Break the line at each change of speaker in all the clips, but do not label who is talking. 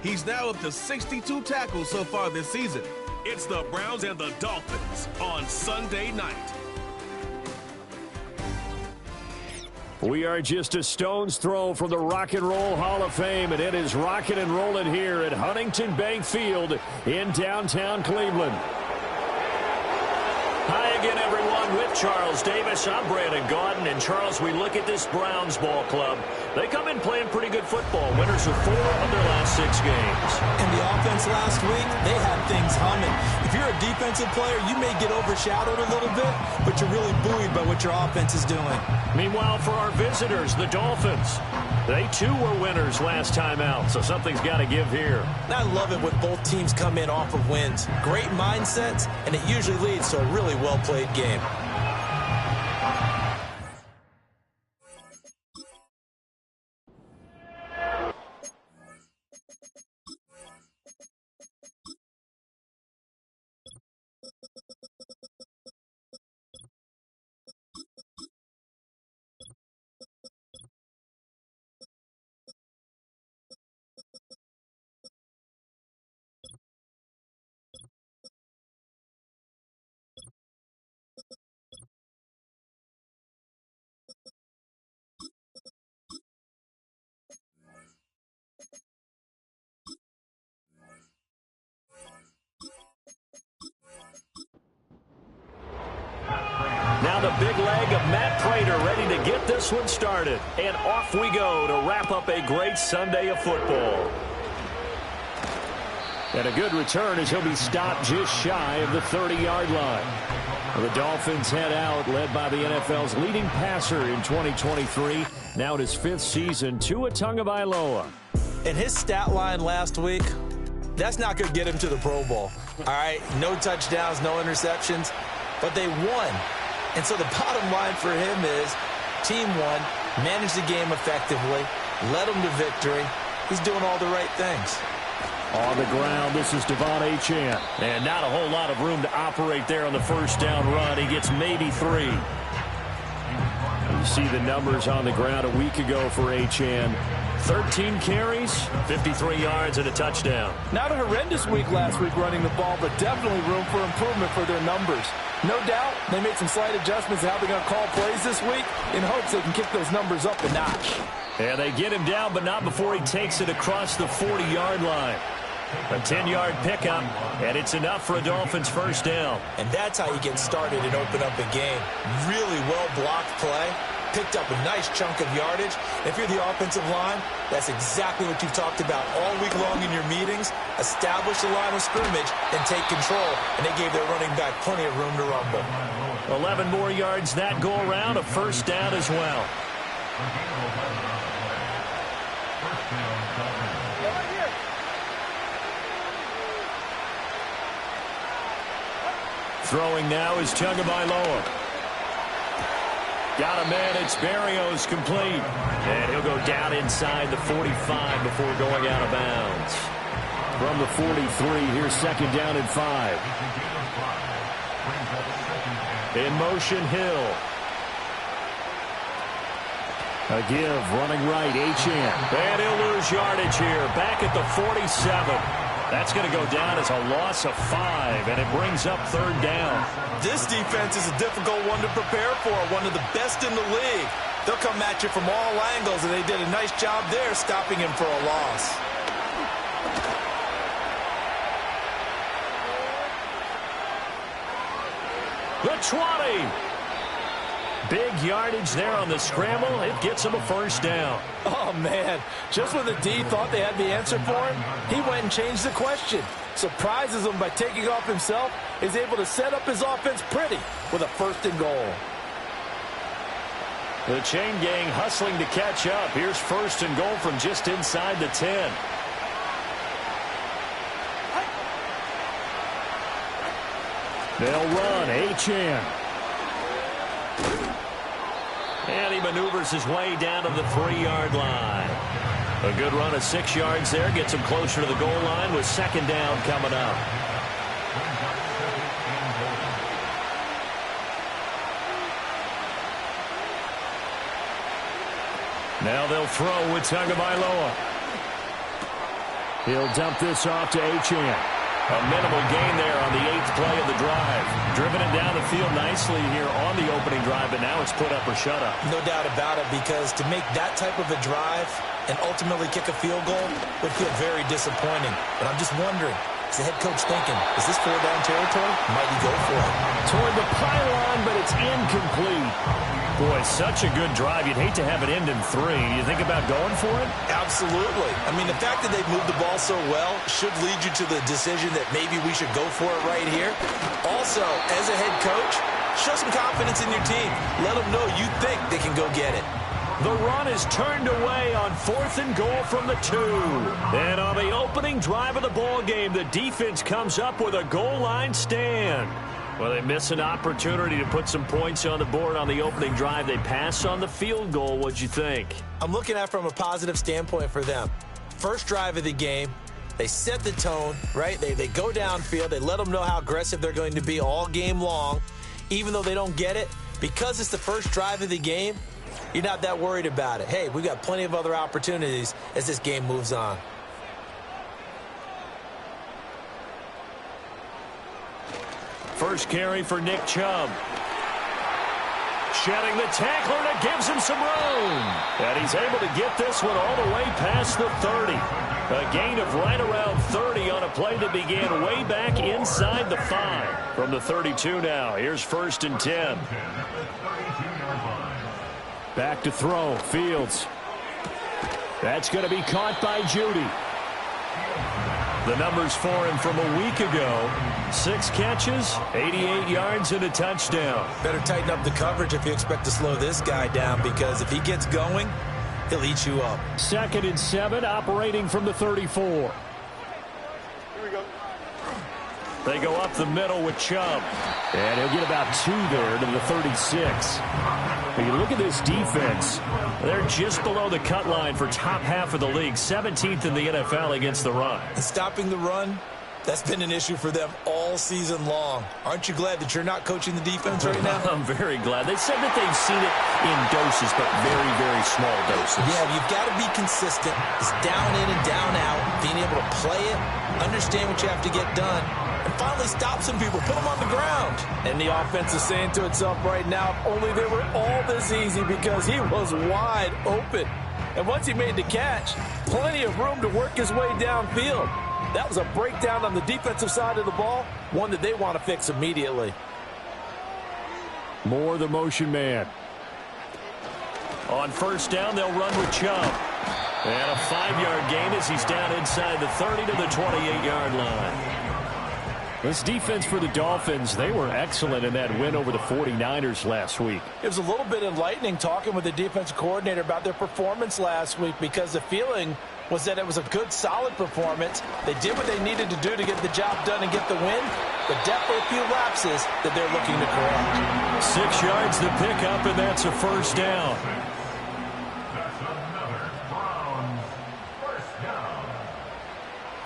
He's now up to 62 tackles so far this season.
It's the Browns and the Dolphins on Sunday night.
We are just a stone's throw from the Rock and Roll Hall of Fame, and it is rocking and rolling here at Huntington Bank Field in downtown Cleveland. Hi again, everyone. With Charles Davis, I'm Brandon Gaudin. And, Charles, we look at this Browns ball club. They come in playing pretty good football. Winners of 4 of their last 6 games.
And the offense last week, they had things humming. If you're a defensive player, you may get overshadowed a little bit, but you're really buoyed by what your offense is doing.
Meanwhile, for our visitors, the Dolphins, they too were winners last time out, so something's got to give here.
I love it when both teams come in off of wins. Great mindsets, and it usually leads to a really well-played game.
Now the big leg of Matt Prater ready to get this one started. And off we go to wrap up a great Sunday of football. And a good return as he'll be stopped just shy of the 30-yard line. The Dolphins head out, led by the NFL's leading passer in 2023. Now in his 5th season, Tua Tagovailoa.
And his stat line last week, that's not going to get him to the Pro Bowl. All right, no touchdowns, no interceptions, but they won. And so the bottom line for him is team won, managed the game effectively, led them to victory. He's doing all the right things.
On the ground, this is Devon Achane. And not a whole lot of room to operate there on the first down run. He gets maybe 3. You see the numbers on the ground a week ago for Achane. 13 carries, 53 yards, and a touchdown.
Not a horrendous week last week running the ball, but definitely room for improvement for their numbers. No doubt, they made some slight adjustments to how they're going to call plays this week in hopes they can kick those numbers up a notch.
And they get him down, but not before he takes it across the 40-yard line. A 10-yard pickup, and it's enough for a Dolphins first down.
And that's how you get started and open up a game. Really well-blocked play. Picked up a nice chunk of yardage. If you're the offensive line, that's exactly what you've talked about all week long in your meetings. Establish the line of scrimmage and take control. And they gave their running back plenty of room to rumble.
11 more yards that go around, a first down as well. Throwing now is Tagovailoa. Got a man, it's Berrios complete. And he'll go down inside the 45 before going out of bounds. From the 43, here's second down and 5. In motion, Hill. A give, running right, Achane. And he'll lose yardage here, back at the 47. That's going to go down as a loss of 5, and it brings up third down.
This defense is a difficult one to prepare for, one of the best in the league. They'll come at you from all angles, and they did a nice job there stopping him for a loss.
The 20. Big yardage there on the scramble. It gets him a first down.
Oh, man. Just when the D thought they had the answer for him, he went and changed the question. Surprises him by taking off himself. Is able to set up his offense pretty with a first and goal.
The chain gang hustling to catch up. Here's first and goal from just inside the 10. They'll run. Achane. And he maneuvers his way down to the 3-yard line. A good run of 6 yards there. Gets him closer to the goal line with second down coming up. Now they'll throw with Tagovailoa. He'll dump this off to Achane. A minimal gain there on the 8th play of the drive. Driven it down the field nicely here on the opening drive, but now it's put up or shut up.
No doubt about it, because to make that type of a drive and ultimately kick a field goal would feel very disappointing. But I'm just wondering, is the head coach thinking, is this 4-down territory? Might he go for it?
Toward the pylon, but it's incomplete. Boy, such a good drive. You'd hate to have it end in 3. You think about going for it?
Absolutely. I mean, the fact that they've moved the ball so well should lead you to the decision that maybe we should go for it right here. Also, as a head coach, show some confidence in your team. Let them know you think they can go get it.
The run is turned away on 4th and goal from the 2. And on the opening drive of the ball game, the defense comes up with a goal line stand. Well, they miss an opportunity to put some points on the board on the opening drive. They pass on the field goal. What'd you think?
I'm looking at it from a positive standpoint for them. First drive of the game, they set the tone, right? They go downfield. They let them know how aggressive they're going to be all game long. Even though they don't get it, because it's the first drive of the game, you're not that worried about it. Hey, we've got plenty of other opportunities as this game moves on.
First carry for Nick Chubb. Shedding the tackler, and it gives him some room. And he's able to get this one all the way past the 30. A gain of right around 30 on a play that began way back inside the 5. From the 32 now, here's 1st and 10. Back to throw, Fields. That's going to be caught by Judy. The numbers for him from a week ago: 6 catches, 88 yards, and a touchdown.
Better tighten up the coverage if you expect to slow this guy down, because if he gets going, he'll eat you up.
2nd and 7, operating from the 34. Here we go. They go up the middle with Chubb. And he'll get about 2 there to the 36. When you look at this defense, they're just below the cut line for top half of the league, 17th in the NFL against the run.
And stopping the run, that's been an issue for them all season long. Aren't you glad that you're not coaching the defense right now?
I'm very glad. They said that they've seen it in doses, but very, very small doses.
Yeah, you've got to be consistent. It's down in and down out, being able to play it, understand what you have to get done, and finally stop some people, put them on the ground.
And the offense is saying to itself right now, if only they were all this easy, because he was wide open. And once he made the catch, plenty of room to work his way downfield. That was a breakdown on the defensive side of the ball, one that they want to fix immediately.
More the motion man. On 1st down, they'll run with Chubb. And a 5-yard gain as he's down inside the 30 to the 28-yard line. This defense for the Dolphins, they were excellent in that win over the 49ers last week.
It was a little bit enlightening talking with the defensive coordinator about their performance last week, because the feeling was that it was a good, solid performance. They did what they needed to do to get the job done and get the win, but definitely a few lapses that they're looking to correct.
6 yards to pick up, and that's a 1st down.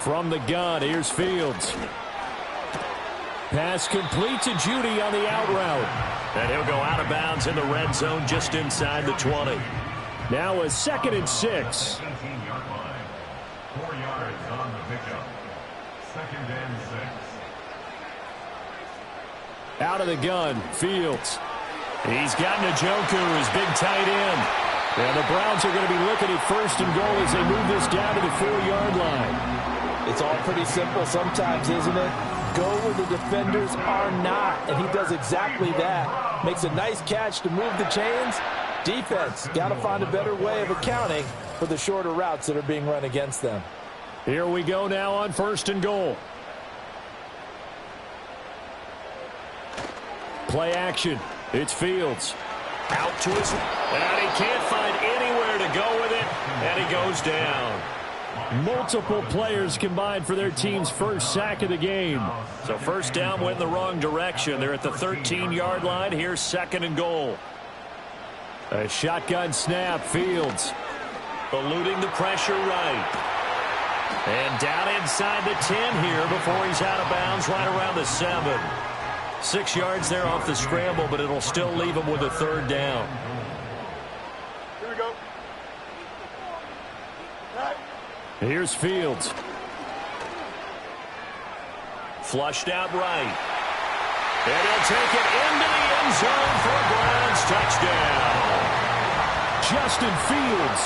From the gun, here's Fields. Pass complete to Judy on the out route. And he'll go out of bounds in the red zone just inside the 20. Now a 2nd and 6.
4 yards on the pickup. 2nd and 6.
Out of the gun, Fields. He's got Njoku, his big tight end. And the Browns are going to be looking at 1st and goal as they move this down to the 4-yard line.
It's all pretty simple sometimes, isn't it? Go where the defenders are not, and he does exactly that. Makes a nice catch to move the chains. Defense got to find a better way of accounting for the shorter routes that are being run against them.
Here we go now on 1st and goal. Play action. It's Fields. Out to his... And he can't find anywhere to go with it, and he goes down. Multiple players combined for their team's first sack of the game. So 1st down went in the wrong direction. They're at the 13-yard line. Here's 2nd and goal. A shotgun snap. Fields eluding the pressure right. And down inside the 10 here before he's out of bounds right around the 7. 6 yards there off the scramble, but it'll still leave him with a 3rd down.
Here we go.
Here's Fields. flushed out right. And he'll take it into the end zone for a Browns touchdown. Justin Fields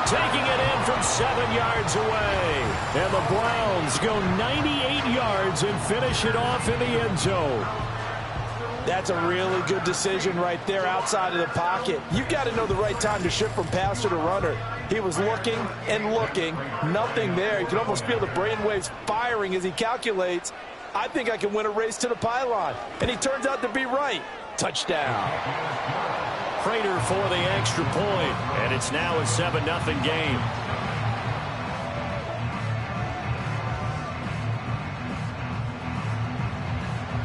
taking it in from 7 yards away. And the Browns go 98 yards and finish it off in the end zone.
That's a really good decision right there outside of the pocket. You've got to know the right time to shift from passer to runner. He was looking and looking. Nothing there. You can almost feel the brainwaves firing as he calculates, I think I can win a race to the pylon. And he turns out to be right. Touchdown.
Prater for the extra point, and it's now a 7-0 game.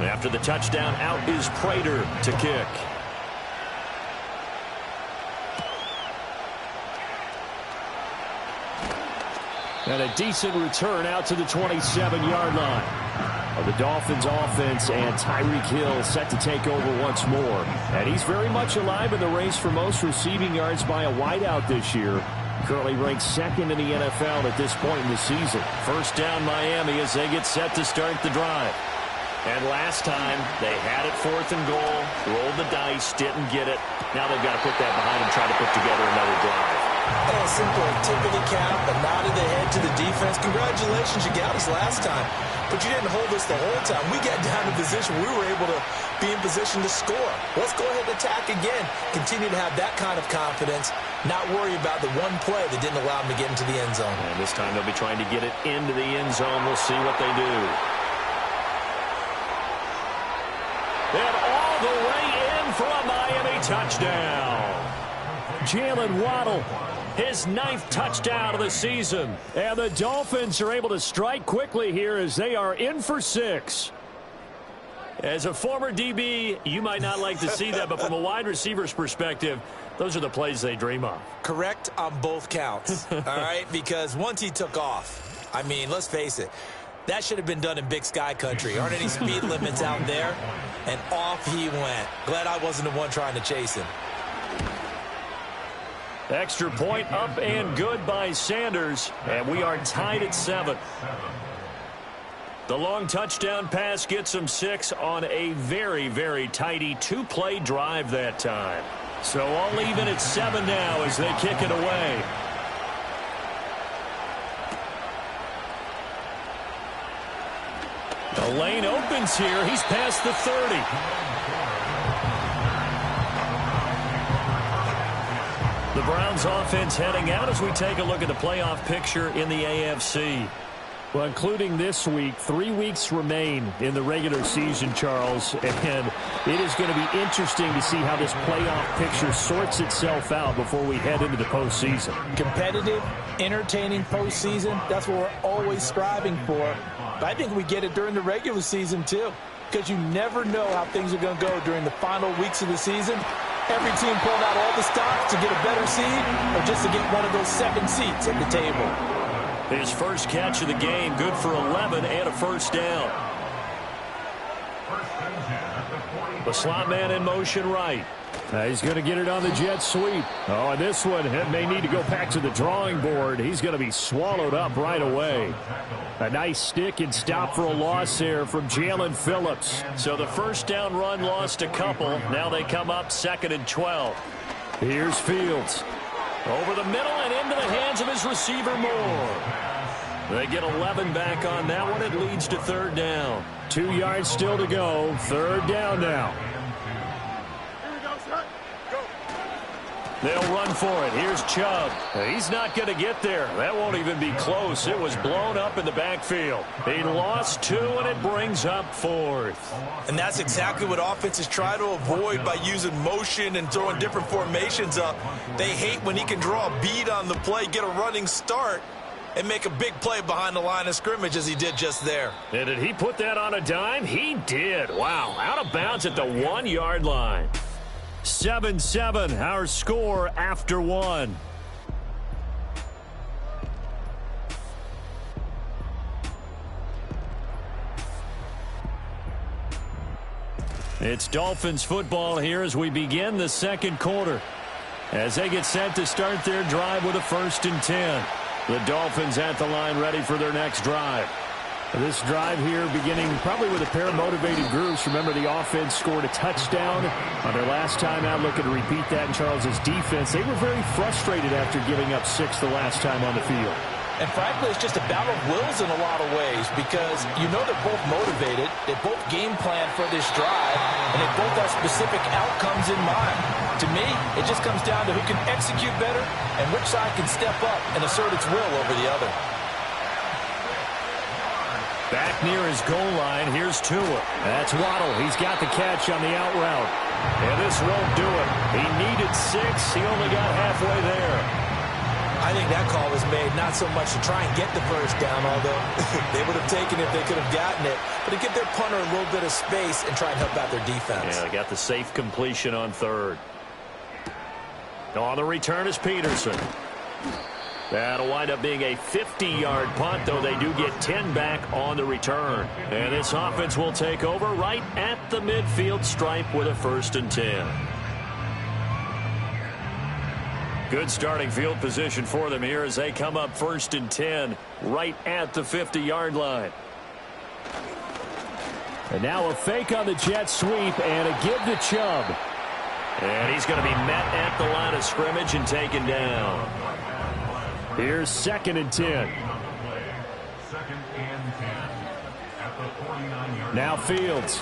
After the touchdown, out is Prater to kick. And a decent return out to the 27-yard line. The Dolphins offense and Tyreek Hill set to take over once more. And he's very much alive in the race for most receiving yards by a wideout this year. Currently ranked second in the NFL at this point in the season. First down Miami as they get set to start the drive. And last time they had it 4th and goal, rolled the dice, didn't get it. Now they've got to put that behind and try to put together another drive.
Oh, simple. Tip of the cap, a nod of the head to the defense. Congratulations, you got us last time. But you didn't hold us the whole time. We got down to position. We were able to be in position to score. Let's go ahead and attack again. Continue to have that kind of confidence. Not worry about the one play that didn't allow them to get into the end zone.
And this time they'll be trying to get it into the end zone. We'll see what they do. And all the way in for a Miami touchdown. Jalen Waddle, his 9th touchdown of the season. And the Dolphins are able to strike quickly here as they are in for 6. As a former DB, you might not like to see that, but from a wide receiver's perspective, those are the plays they dream of.
Correct on both counts, all right? Because once he took off, I mean, let's face it, that should have been done in Big Sky country. Aren't any speed limits out there? And off he went. Glad I wasn't the one trying to chase him.
Extra point up and good by Sanders, and we are tied at 7. The long touchdown pass gets them 6 on a very, very tidy 2-play drive that time. So all even at 7 now as they kick it away. The lane opens here. He's past the 30. The Browns offense heading out as we take a look at the playoff picture in the AFC. Well, including this week, 3 weeks remain in the regular season, Charles, and it is going to be interesting to see how this playoff picture sorts itself out before we head into the postseason.
Competitive, entertaining postseason, that's what we're always striving for. But I think we get it during the regular season, too, because you never know how things are going to go during the final weeks of the season. Every team pulling out all the stops to get a better seed or just to get one of those 7 seats at the table.
His first catch of the game, good for 11 and a first down. The slot man in motion right. He's going to get it on the jet sweep. Oh, and this one may need to go back to the drawing board. He's going to be swallowed up right away. A nice stick and stop for a loss there from Jalen Phillips. So the first down run lost a couple. Now they come up 2nd and 12. Here's Fields. Over the middle and into the hands of his receiver Moore. They get 11 back on that one. It leads to 3rd down. 2 yards still to go. 3rd down now. They'll run for it. Here's Chubb. He's not going to get there. That won't even be close. It was blown up in the backfield. He lost 2, and it brings up 4th.
And that's exactly what offenses try to avoid by using motion and throwing different formations up. They hate when he can draw a bead on the play, get a running start, and make a big play behind the line of scrimmage as he did just there.
And did he put that on a dime? He did. Wow, out of bounds at the 1-yard line. 7-7, our score after 1. It's Dolphins football here as we begin the 2nd quarter. As they get set to start their drive with a 1st and 10. The Dolphins at the line ready for their next drive. This drive here beginning probably with a pair of motivated groups. Remember, the offense scored a touchdown on their last time out. Looking to repeat that in Charles's defense. They were very frustrated after giving up 6 the last time on the field.
And frankly, it's just a battle of wills in a lot of ways because you know they're both motivated. They both game plan for this drive, and they both have specific outcomes in mind. To me, it just comes down to who can execute better and which side can step up and assert its will over the other.
Back near his goal line, here's Tua. That's Waddle. He's got the catch on the out route. And this won't do it. He needed 6. He only got halfway there.
I think that call was made not so much to try and get the first down, although they would have taken it if they could have gotten it, but to give their punter a little bit of space and try and help out their defense.
Yeah, they got the safe completion on 3rd. On the return is Peterson. That'll wind up being a 50-yard punt, though they do get 10 back on the return. And this offense will take over right at the midfield stripe with a 1st and 10. Good starting field position for them here as they come up 1st and 10 right at the 50-yard line. And now a fake on the jet sweep and a give to Chubb. And he's going to be met at the line of scrimmage and taken down. Here's 2nd and 10. Now Fields.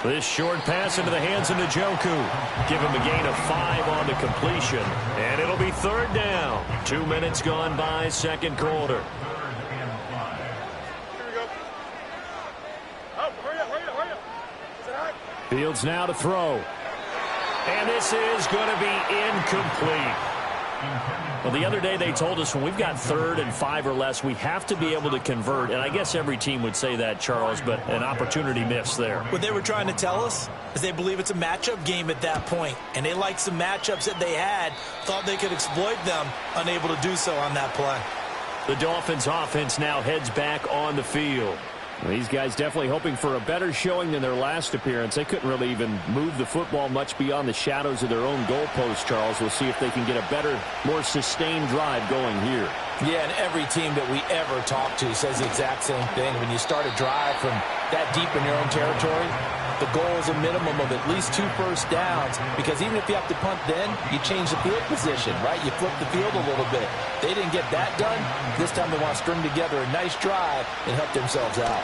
This short pass into the hands of Njoku. Give him a gain of 5 on the completion. And it'll be 3rd down. 2 minutes gone by, 2nd quarter. Fields now to throw. And this is going to be incomplete. Well, the other day they told us when we've got 3rd and 5 or less, we have to be able to convert. And I guess every team would say that, Charles, but an opportunity missed there.
What they were trying to tell us is they believe it's a matchup game at that point. And they liked some matchups that they had, thought they could exploit them, unable to do so on that play.
The Dolphins offense now heads back on the field. These guys definitely hoping for a better showing than their last appearance. They couldn't really even move the football much beyond the shadows of their own goalpost, Charles. We'll see if they can get a better, more sustained drive going here.
Yeah, and every team that we ever talk to says the exact same thing. When you start a drive from that deep in your own territory, the goal is a minimum of at least 2 first downs, because even if you have to punt then, you change the field position, right? You flip the field a little bit. They didn't get that done. This time they want to string together a nice drive and help themselves out.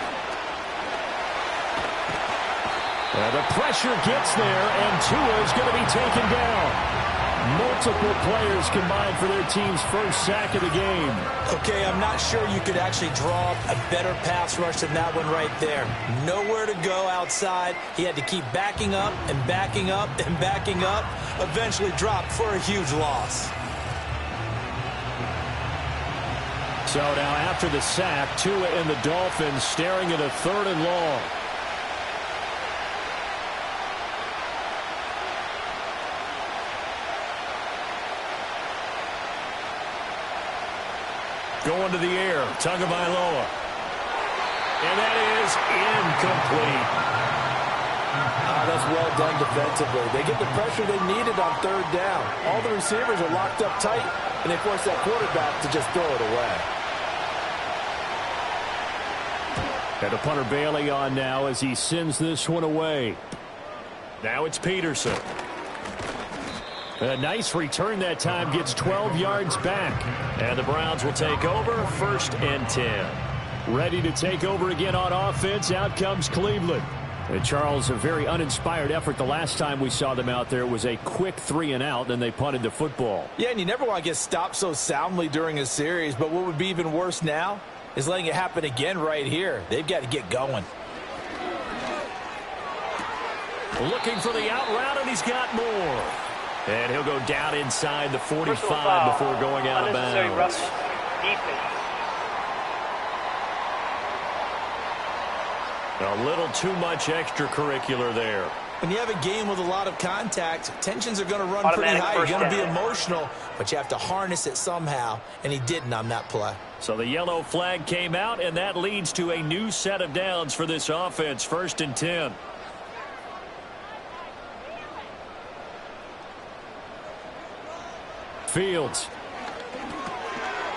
The pressure gets there, and Tua is going to be taken down. Multiple players combined for their team's first sack of the game.
Okay, I'm not sure you could actually draw up a better pass rush than that one right there. Nowhere to go outside. He had to keep backing up and backing up and backing up. Eventually dropped for a huge loss.
So now after the sack, Tua and the Dolphins staring at a 3rd and long. Going to the air, Tagovailoa. And that is incomplete.
That's well done defensively. They get the pressure they needed on 3rd down. All the receivers are locked up tight, and they force that quarterback to just throw it away.
And the punter Bailey on now as he sends this one away. Now it's Peterson. A nice return that time, gets 12 yards back. And the Browns will take over, 1st and 10. Ready to take over again on offense. Out comes Cleveland. And Charles, a very uninspired effort the last time we saw them out there. Was a quick 3 and out, and they punted the football.
Yeah, and you never want to get stopped so soundly during a series, but what would be even worse now is letting it happen again right here. They've got to get going.
Looking for the out route, and he's got more. And he'll go down inside the 45 before going out of bounds. A little too much extracurricular there.
When you have a game with a lot of contact, tensions are going to run pretty high. You're going to be emotional, but you have to harness it somehow, and he didn't on that play.
So the yellow flag came out, and that leads to a new set of downs for this offense, 1st and 10. Fields.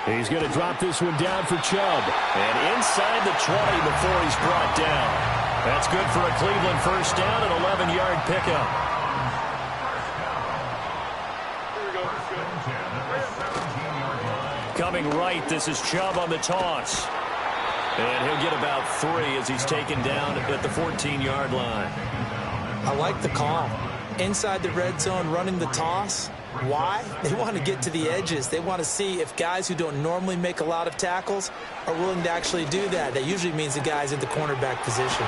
He's going to drop this one down for Chubb. And inside the 20 before he's brought down. That's good for a Cleveland first down, an 11-yard pickup. Coming right, this is Chubb on the toss. And he'll get about 3 as he's taken down at the 14-yard line.
I like the call. Inside the red zone, running the toss. Why? They want to get to the edges. They want to see if guys who don't normally make a lot of tackles are willing to actually do that. That usually means the guy's in the cornerback position.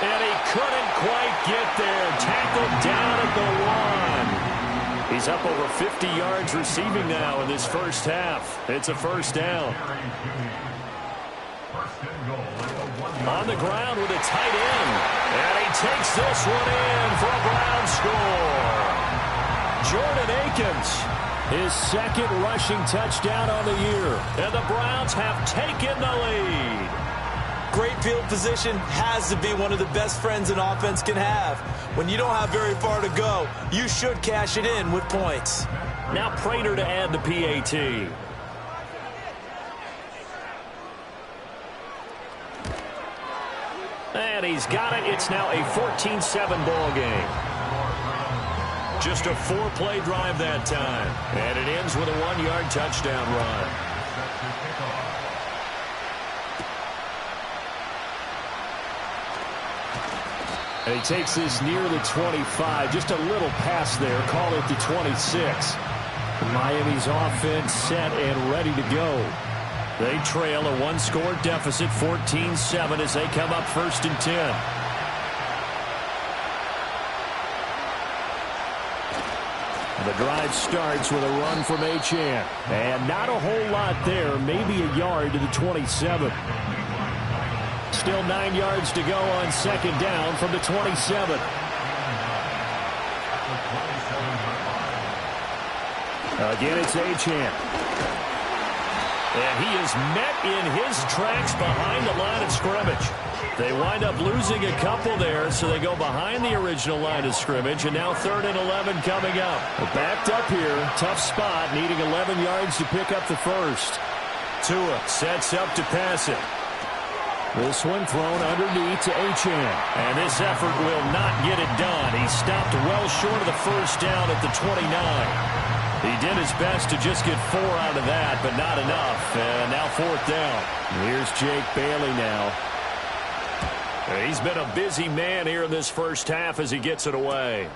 And he couldn't quite get there. Tackled down at the 1. He's up over 50 yards receiving now in this first half. It's a first down. On the ground with a tight end. And he takes this one in for a Brown score. Jordan Akins, his second rushing touchdown on the year. And the Browns have taken the lead.
Great field position has to be one of the best friends an offense can have. When you don't have very far to go, you should cash it in with points.
Now Prater to add the PAT. And he's got it. It's now a 14-7 ball game. Just a 4-play drive that time. And it ends with a 1-yard touchdown run. And he takes this near the 25. Just a little pass there. Call it the 26. Miami's offense set and ready to go. They trail a 1-score deficit, 14-7, as they come up 1st and 10. The drive starts with a run from Achane. And not a whole lot there, maybe a yard to the 27. Still 9 yards to go on 2nd down from the 27. Again, it's Achane. And he is met in his tracks behind the line of scrimmage. They wind up losing a couple there, so they go behind the original line of scrimmage, and now 3rd and 11 coming up. Backed up here, tough spot, needing 11 yards to pick up the first. Tua sets up to pass it. This one thrown underneath to Achane. And this effort will not get it done. He stopped well short of the first down at the 29. He did his best to just get 4 out of that, but not enough. And now 4th down. Here's Jake Bailey now. He's been a busy man here in this first half as he gets it away.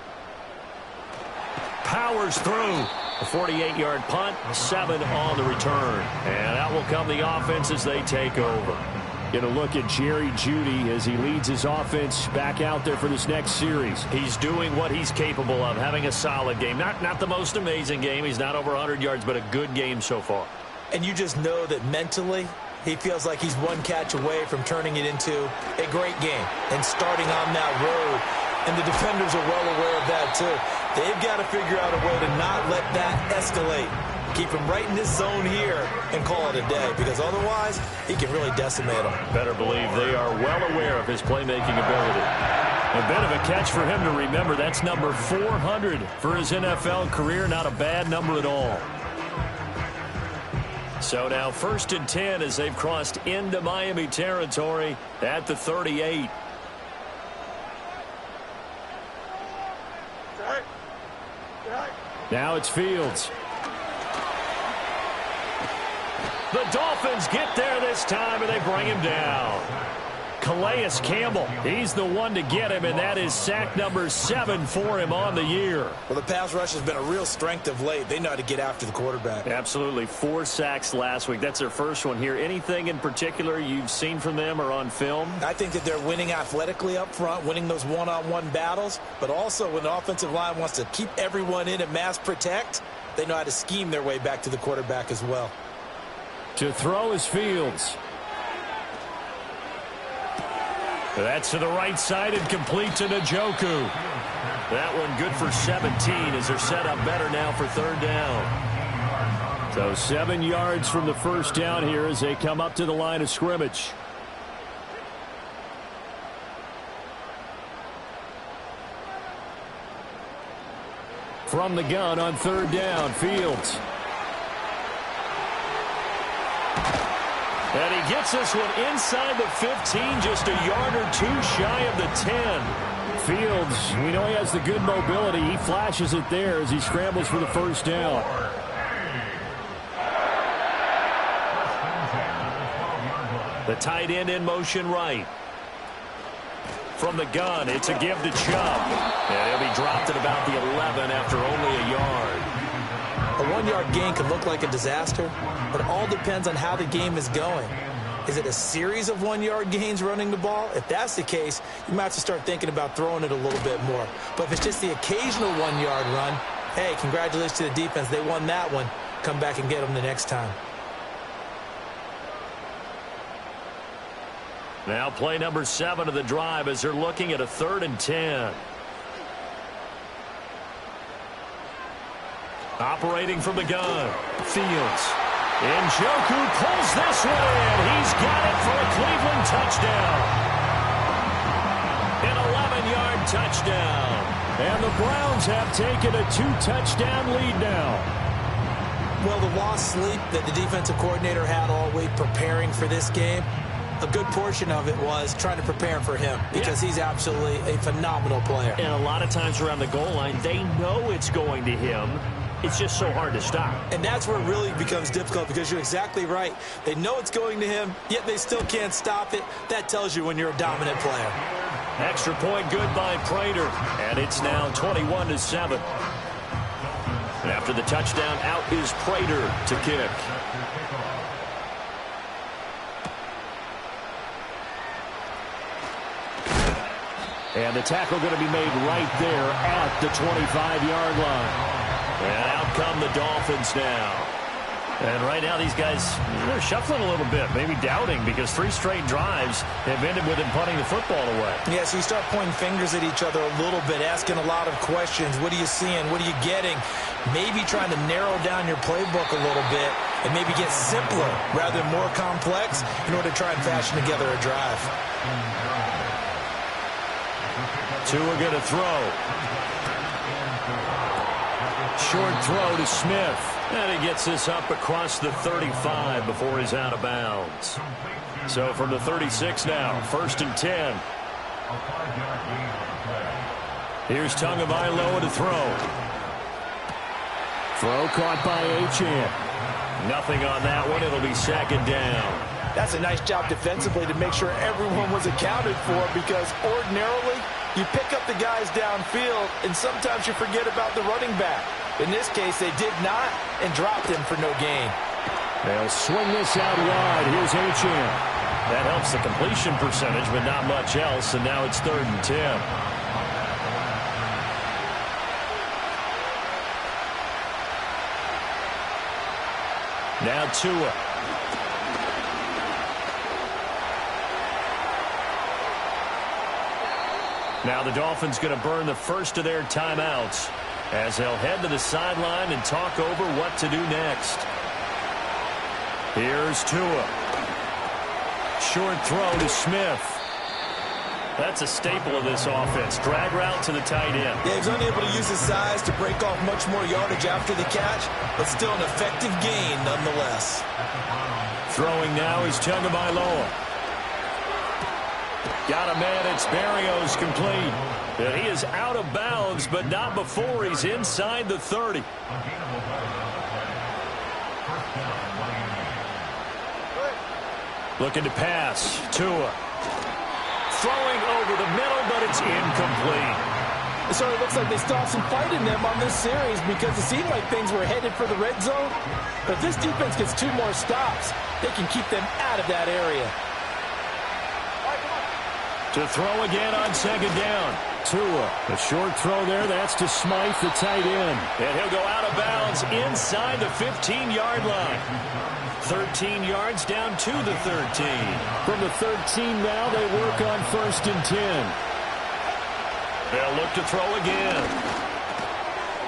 Powers through. A 48-yard punt, 7 on the return. And out will come the offense as they take over. Going to look at Jerry Jeudy as he leads his offense back out there for this next series. He's doing what he's capable of, having a solid game. Not the most amazing game. He's not over 100 yards, but a good game so far.
And you just know that mentally, he feels like he's one catch away from turning it into a great game and starting on that road. And the defenders are well aware of that, too. They've got to figure out a way to not let that escalate. Keep him right in this zone here and call it a day, because otherwise he can really decimate him.
Better believe they are well aware of his playmaking ability. A bit of a catch for him to remember. That's number 400 for his NFL career. Not a bad number at all. So now 1st and 10 as they've crossed into Miami territory at the 38. Now it's Fields. The Dolphins get there this time, and they bring him down. Calais Campbell, he's the one to get him, and that is sack number 7 for him on the year.
Well, the pass rush has been a real strength of late. They know how to get after the quarterback.
Absolutely. 4 sacks last week. That's their first one here. Anything in particular you've seen from them or on film?
I think that they're winning athletically up front, winning those one-on-one battles, but also when the offensive line wants to keep everyone in and mass protect, they know how to scheme their way back to the quarterback as well.
To throw is Fields. That's to the right side and complete to Njoku. That one good for 17 as they're set up better now for 3rd down. So 7 yards from the first down here as they come up to the line of scrimmage. From the gun on 3rd down, Fields. And he gets this one inside the 15, just a yard or two shy of the 10. Fields, we know he has the good mobility. He flashes it there as he scrambles for the first down. The tight end in motion right. From the gun, it's a give to Chubb. And he'll be dropped at about the 11 after only a yard.
A 1-yard gain could look like a disaster, but it all depends on how the game is going. Is it a series of 1-yard gains running the ball? If that's the case, you might have to start thinking about throwing it a little bit more. But if it's just the occasional 1-yard run, hey, congratulations to the defense. They won that one. Come back and get them the next time.
Now play number 7 of the drive as they're looking at a 3rd and 10. Operating from the gun, Fields. Njoku pulls this one in. He's got it for a Cleveland touchdown. An 11-yard touchdown. And the Browns have taken a 2-touchdown lead now.
Well, the lost sleep that the defensive coordinator had all week preparing for this game, a good portion of it was trying to prepare for him because he's absolutely a phenomenal player.
And a lot of times around the goal line, they know it's going to him. It's just so hard to stop.
And that's where it really becomes difficult because you're exactly right. They know it's going to him, yet they still can't stop it. That tells you when you're a dominant player.
Extra point good by Prater. And it's now 21-7. After the touchdown, out is Prater to kick. And the tackle going to be made right there at the 25-yard line. And out come the Dolphins now. And right now these guys, they're shuffling a little bit, maybe doubting because 3 straight drives have ended with him punting the football away.
Yeah, so you start pointing fingers at each other a little bit, asking a lot of questions. What are you seeing? What are you getting? Maybe trying to narrow down your playbook a little bit and maybe get simpler rather than more complex in order to try and fashion together a drive.
Tua going to throw. Short throw to Smith. And he gets this up across the 35 before he's out of bounds. So from the 36 now, 1st and 10. Here's Tagovailoa to throw. Throw caught by Achane. Nothing on that one. It'll be 2nd down.
That's a nice job defensively to make sure everyone was accounted for because ordinarily you pick up the guys downfield and sometimes you forget about the running back. In this case, they did not and dropped him for no gain.
They'll swing this out wide. Here's Achane. That helps the completion percentage, but not much else, and now it's 3rd and 10. Now Tua. Now the Dolphins going to burn the first of their timeouts as they'll head to the sideline and talk over what to do next. Here's Tua. Short throw to Smith. That's a staple of this offense. Drag route to the tight end.
Yeah, he was unable to use his size to break off much more yardage after the catch, but still an effective gain nonetheless.
Throwing now is Tagovailoa. Got a man, it's Berrios complete. And he is out of bounds, but not before he's inside the 30. Looking to pass. Tua. Throwing over the middle, but it's incomplete.
It sort of looks like they still have some fight in them on this series because it seemed like things were headed for the red zone. But if this defense gets 2 more stops, they can keep them out of that area.
To throw again on 2nd down. Tua. A short throw there. That's to Smythe, the tight end. And he'll go out of bounds inside the 15-yard line. 13 yards down to the 13. From the 13 now, they work on 1st and 10. They'll look to throw again.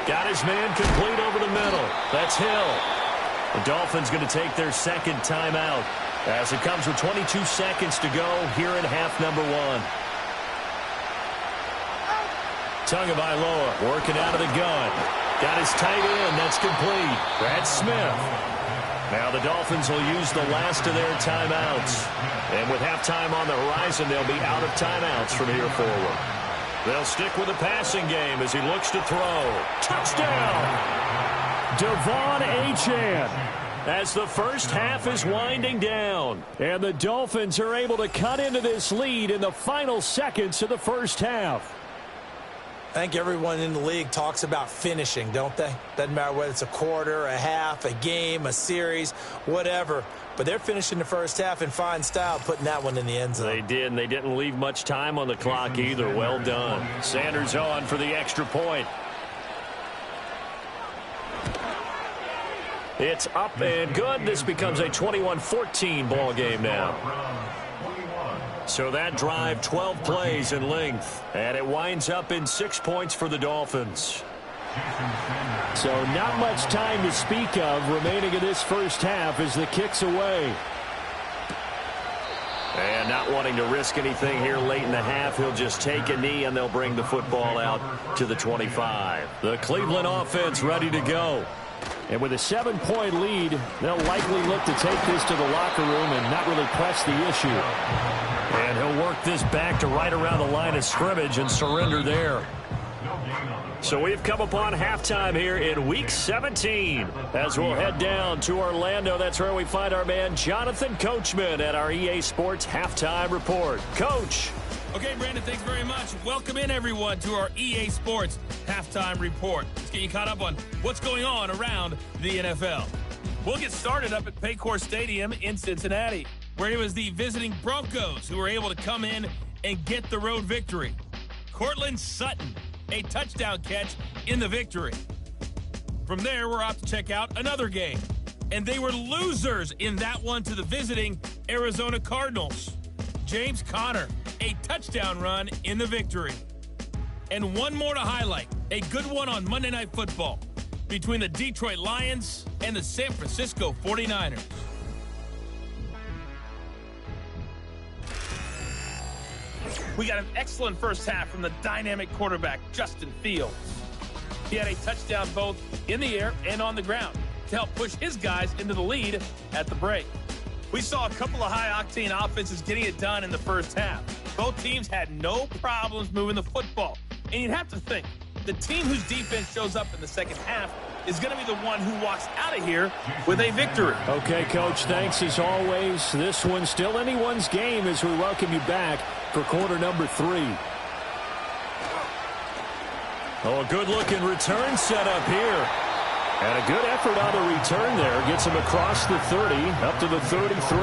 Got his man complete over the middle. That's Hill. The Dolphins going to take their 2nd timeout as it comes with 22 seconds to go here in half number 1. Tagovailoa working out of the gun. Got his tight end. That's complete. That's Smith. Now the Dolphins will use the last of their timeouts. And with halftime on the horizon, they'll be out of timeouts from here forward. They'll stick with the passing game as he looks to throw. Touchdown! Devon Achane. As the first half is winding down. And the Dolphins are able to cut into this lead in the final seconds of the first half.
I think everyone in the league talks about finishing, don't they? Doesn't matter whether it's a quarter, a half, a game, a series, whatever. But they're finishing the first half in fine style, putting that one in the end zone.
They did, and they didn't leave much time on the clock either. Well done. Sanders on for the extra point. It's up and good. This becomes a 21-14 ball game now. So that drive, 12 plays in length. And it winds up in 6 points for the Dolphins. So not much time to speak of remaining in this first half as the kick's away. And not wanting to risk anything here late in the half, he'll just take a knee and they'll bring the football out to the 25. The Cleveland offense ready to go. And with a 7-point lead, they'll likely look to take this to the locker room and not really press the issue. And he'll work this back to right around the line of scrimmage and surrender there. So we've come upon halftime here in Week 17. As we'll head down to Orlando, that's where we find our man Jonathan Coachman at our EA Sports Halftime Report. Coach.
Okay, Brandon, thanks very much. Welcome in, everyone, to our EA Sports Halftime Report. Let's get you caught up on what's going on around the NFL. We'll get started up at Paycor Stadium in Cincinnati, where it was the visiting Broncos who were able to come in and get the road victory. Cortland Sutton, a touchdown catch in the victory. From there, we're off to check out another game. And they were losers in that one to the visiting Arizona Cardinals. James Conner, a touchdown run in the victory. And one more to highlight, a good one on Monday Night Football between the Detroit Lions and the San Francisco 49ers. We got an excellent first half from the dynamic quarterback, Justin Fields. He had a touchdown both in the air and on the ground to help push his guys into the lead at the break. We saw a couple of high-octane offenses getting it done in the first half. Both teams had no problems moving the football. And you'd have to think, the team whose defense shows up in the second half is going to be the one who walks out of here with a victory.
Okay, Coach, thanks as always. This one's still anyone's game as we welcome you back for quarter number 3. Oh, a good-looking return set up here. And a good effort on the return there. Gets him across the 30, up to the 33.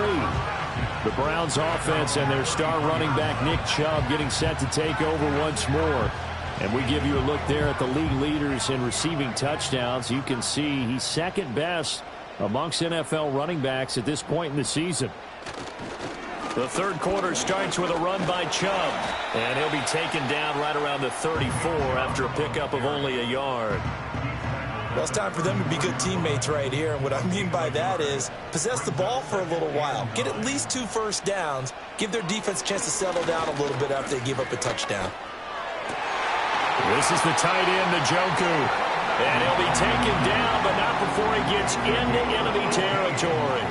The Browns offense and their star running back, Nick Chubb, getting set to take over once more. And we give you a look there at the league leaders in receiving touchdowns. You can see he's second best amongst NFL running backs at this point in the season. The third quarter starts with a run by Chubb. And he'll be taken down right around the 34 after a pickup of only a yard.
Well, it's time for them to be good teammates right here. And what I mean by that is possess the ball for a little while. Get at least 2 first downs. Give their defense a chance to settle down a little bit after they give up a touchdown.
This is the tight end, Njoku. And he'll be taken down, but not before he gets into enemy territory.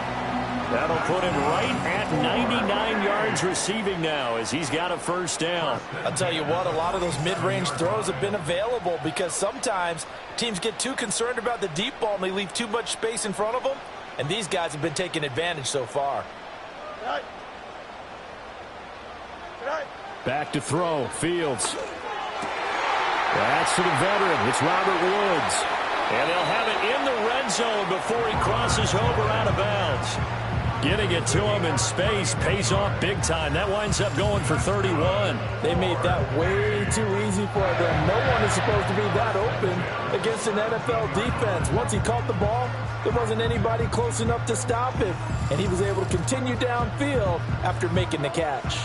That'll put him right at 99 yards receiving now as he's got a first down.
I'll tell you what, a lot of those mid-range throws have been available because sometimes teams get too concerned about the deep ball and they leave too much space in front of them. And these guys have been taking advantage so far.
Back to throw, Fields. That's to the veteran. It's Robert Woods. And they'll have it in the red zone before he crosses over out of bounds. Getting it to him in space pays off big time. That winds up going for 31.
They made that way too easy for them. No one is supposed to be that open against an NFL defense. Once he caught the ball, there wasn't anybody close enough to stop him. And he was able to continue downfield after making the catch.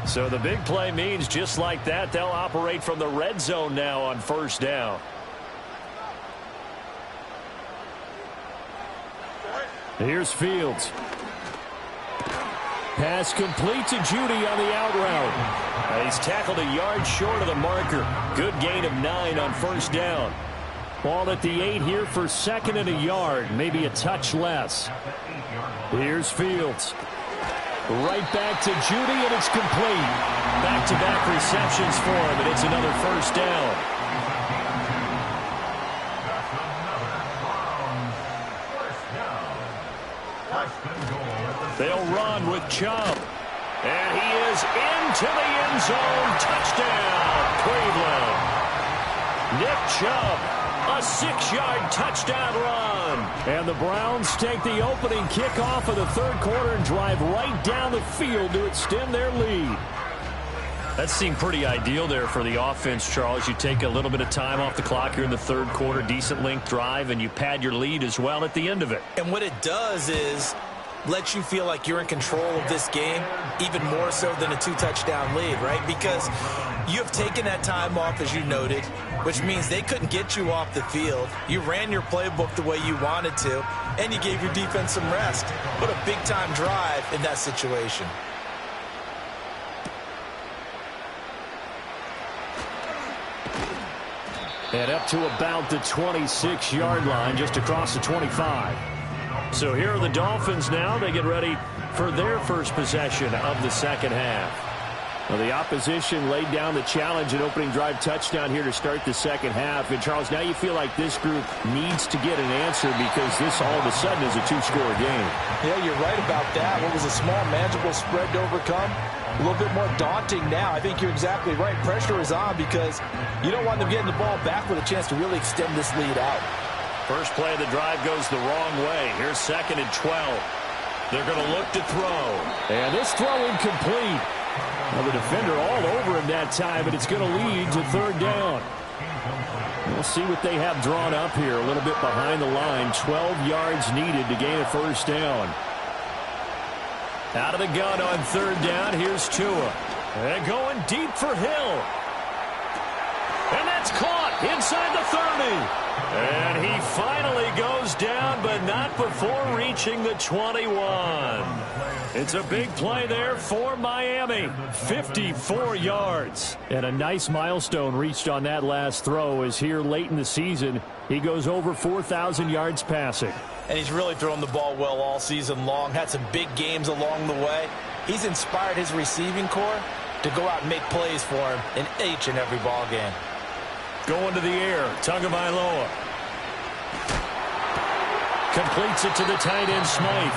So the big play means just like that, they'll operate from the red zone now on first down. Here's Fields. Pass complete to Judy on the out route. He's tackled a yard short of the marker. Good gain of 9 on first down. Ball at the 8 here for second and a yard, maybe a touch less. Here's Fields. Right back to Judy, and it's complete. Back-to-back receptions for him, and it's another first down. They'll run with Chubb. And he is into the end zone. Touchdown, Cleveland. Nick Chubb, a 6-yard touchdown run. And the Browns take the opening kickoff of the third quarter and drive right down the field to extend their lead. That seemed pretty ideal there for the offense, Charles. You take a little bit of time off the clock here in the third quarter, decent length drive, and you pad your lead as well at the end of it.
And what it does is lets you feel like you're in control of this game, even more so than a 2-touchdown lead, right? Because you have taken that time off, as you noted, which means they couldn't get you off the field. You ran your playbook the way you wanted to, and you gave your defense some rest. What a big-time drive in that situation.
And up to about the 26-yard line, just across the 25. So here are the Dolphins now. They get ready for their first possession of the second half. Well, the opposition laid down the challenge and opening drive touchdown here to start the second half. And, Charles, now you feel like this group needs to get an answer because this all of a sudden is a 2-score game.
Yeah, you're right about that. What was a small, manageable spread to overcome, a little bit more daunting now. I think you're exactly right. Pressure is on because you don't want them getting the ball back with a chance to really extend this lead out.
First play of the drive goes the wrong way. Here's 2nd and 12. They're going to look to throw. And this throw incomplete. Well, the defender all over him that time, but it's going to lead to third down. We'll see what they have drawn up here. A little bit behind the line. 12 yards needed to gain a first down. Out of the gun on third down. Here's Tua. And going deep for Hill. And that's caught inside the 30. And he finally goes down, but not before reaching the 21. It's a big play there for Miami. 54 yards. And a nice milestone reached on that last throw as here late in the season, he goes over 4,000 yards passing.
And he's really thrown the ball well all season long. Had some big games along the way. He's inspired his receiving corps to go out and make plays for him in each and every ball game.
Going to the air, Tagovailoa. Completes it to the tight end, Smythe.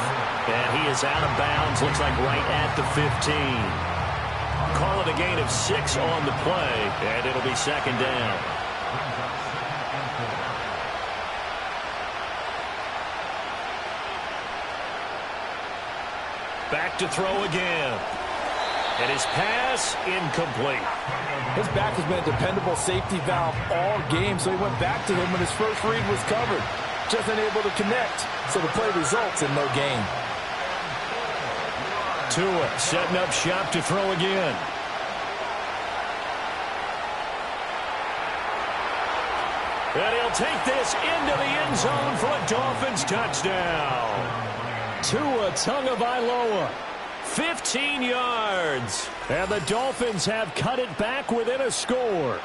And he is out of bounds, looks like right at the 15. Call it a gain of 6 on the play, and it'll be second down. Back to throw again. And his pass incomplete.
His back has been a dependable safety valve all game, so he went back to him when his first read was covered. Just unable to connect, so the play results in no gain.
Tua setting up shop to throw again. And he'll take this into the end zone for a Dolphins touchdown. Tua Tagovailoa. 15 yards. And the Dolphins have cut it back within a score.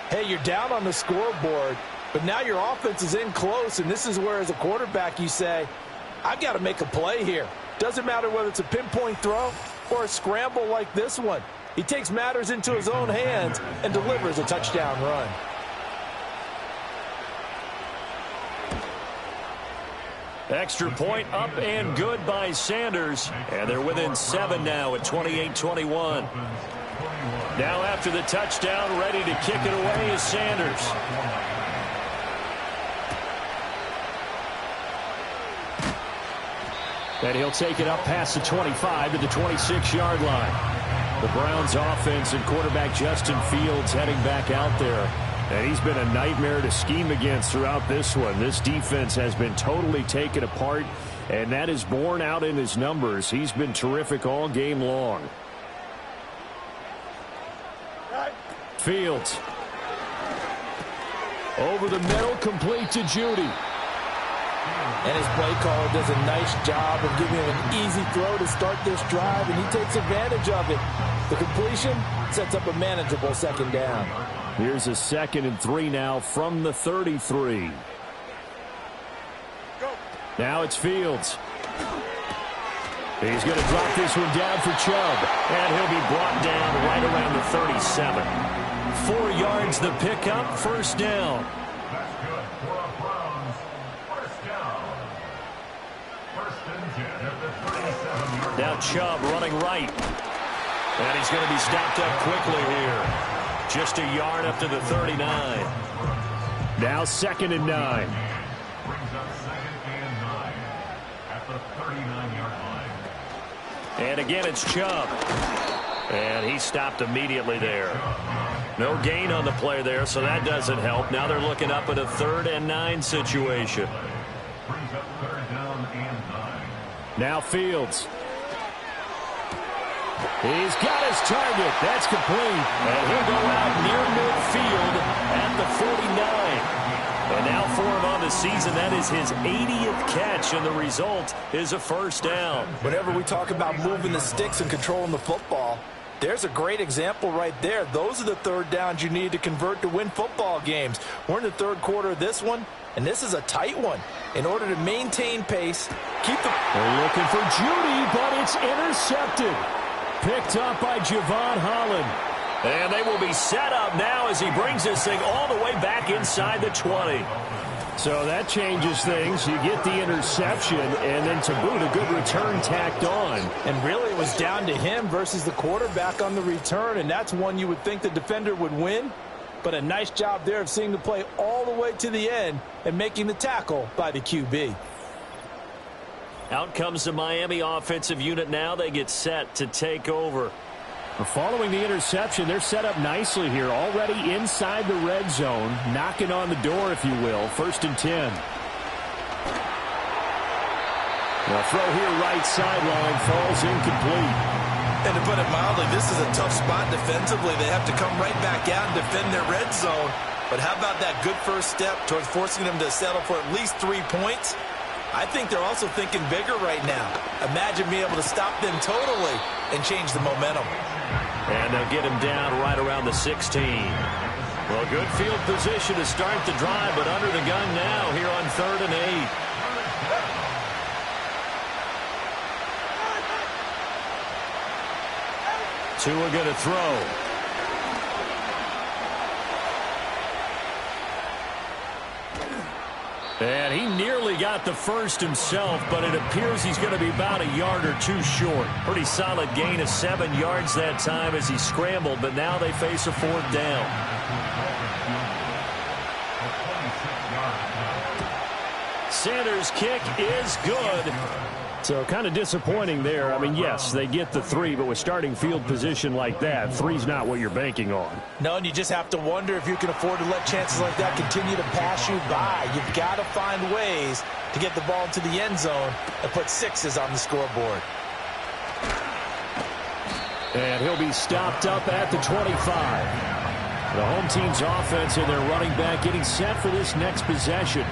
Hey, you're down on the scoreboard, but now your offense is in close, and this is where, as a quarterback, you say, I've got to make a play here. Doesn't matter whether it's a pinpoint throw or a scramble like this one. He takes matters into his own hands and delivers a touchdown run.
Extra point up and good by Sanders. And they're within 7 now at 28-21. Now after the touchdown, ready to kick it away is Sanders. And he'll take it up past the 25 to the 26-yard line. The Browns offense and quarterback Justin Fields heading back out there. And he's been a nightmare to scheme against throughout this one. This defense has been totally taken apart, and that is borne out in his numbers. He's been terrific all game long. Fields. Over the middle, complete to Judy.
And his play caller does a nice job of giving him an easy throw to start this drive, and he takes advantage of it. The completion sets up a manageable second down.
Here's a 2nd and 3 now from the 33. Now it's Fields. He's going to drop this one down for Chubb, and he'll be brought down right around the 37. 4 yards the pickup, first down.
That's good for a Browns first down. First and 10 at the 37-yard line.
Now Chubb running right. And he's going to be stopped up quickly here. Just a yard up to the 39. Now 2nd and 9.
Brings up 2nd and 9 at the 39-yard line.
And again, it's Chubb. And he stopped immediately there. No gain on the play there, so that doesn't help. Now they're looking up at a 3rd and 9 situation.
Brings up 3rd down and 9.
Now Fields. He's got his target. That's complete. And he'll go out near midfield at the 49. And now for him on the season, that is his 80th catch, and the result is a first down.
Whenever we talk about moving the sticks and controlling the football, there's a great example right there. Those are the 3rd downs you need to convert to win football games. We're in the 3rd quarter of this one, and this is a tight one. In order to maintain pace, keep the...
They're looking for Judy, but it's intercepted. Picked up by Javon Holland. And they will be set up now as he brings this thing all the way back inside the 20. So that changes things. You get the interception, and then to boot, a good return tacked on.
And really, it was down to him versus the quarterback on the return, and that's one you would think the defender would win. But a nice job there of seeing the play all the way to the end and making the tackle by the QB.
Out comes the Miami offensive unit now. They get set to take over. Following the interception, they're set up nicely here, already inside the red zone, knocking on the door, if you will. 1st and 10. Now throw here right sideline, falls incomplete.
And to put it mildly, this is a tough spot defensively. They have to come right back out and defend their red zone. But how about that good first step towards forcing them to settle for at least 3 points? I think they're also thinking bigger right now. Imagine being able to stop them totally and change the momentum.
And they'll get him down right around the 16. Well, good field position to start the drive, but under the gun now here on 3rd and 8. Tua going to throw. And he nearly got the first himself, but it appears he's going to be about a yard or 2 short. Pretty solid gain of 7 yards that time as he scrambled, but now they face a 4th down. Sanders' kick is good. So kind of disappointing there. I mean, yes, they get the 3, but with starting field position like that, 3's not what you're banking on.
No, and you just have to wonder if you can afford to let chances like that continue to pass you by. You've got to find ways to get the ball into the end zone and put 6s on the scoreboard.
And he'll be stopped up at the 25. The home team's offense and their running back getting set for this next possession.